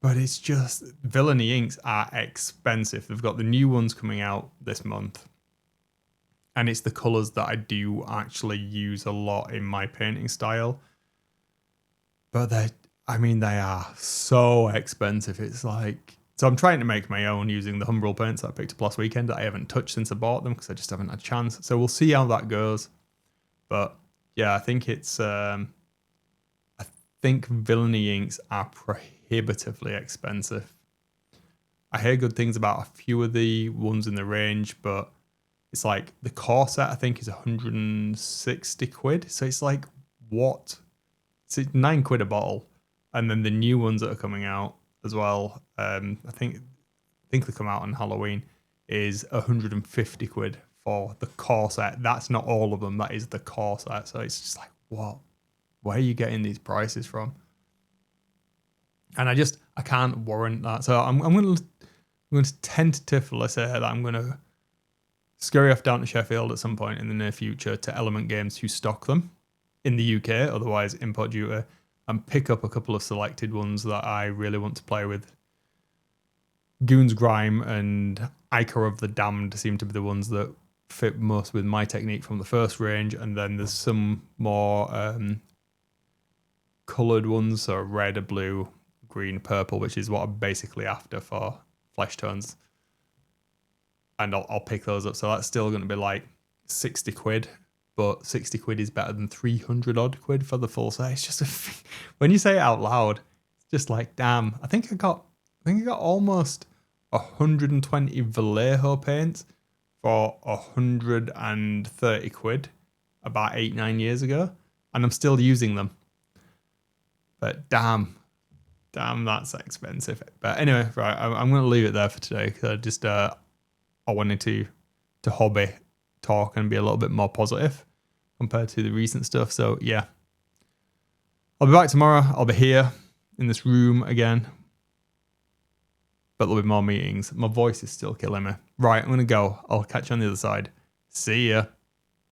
But it's just, Villainy inks are expensive. They've got the new ones coming out this month. And it's the colours that I do actually use a lot in my painting style. But they are so expensive. It's like, so I'm trying to make my own using the Humbrol paints that I picked up last weekend that I haven't touched since I bought them because I just haven't had a chance. So we'll see how that goes. But yeah, I think I think Villainy inks are prohibitively expensive. I hear good things about a few of the ones in the range, but it's like the core set I think is 160 quid. So it's like, what? It's £9 a bottle. And then the new ones that are coming out as well, I think they come out on Halloween, is 150 quid for the core set. That's not all of them. That is the core set. So it's just like, what? Where are you getting these prices from? And I can't warrant that. So I'm going to tentatively say that I'm going to scurry off down to Sheffield at some point in the near future to Element Games who stock them in the UK, otherwise import duty, and pick up a couple of selected ones that I really want to play with. Goon's Grime and Ichor of the Damned seem to be the ones that fit most with my technique from the first range, and then there's some more coloured ones, so red, blue, green, purple, which is what I'm basically after for flesh tones. And I'll pick those up. So that's still going to be like 60 quid, but 60 quid is better than 300 odd quid for the full set. It's just when you say it out loud, it's just like, damn. I think I got almost 120 Vallejo paints for 130 quid about 8-9 years ago, and I'm still using them. But damn, that's expensive. But anyway, right, I'm going to leave it there for today because I just I wanted to hobby talk and be a little bit more positive compared to the recent stuff. So yeah, I'll be back tomorrow. I'll be here in this room again, but there'll be more meetings. My voice is still killing me. Right, I'm going to go. I'll catch you on the other side. See ya.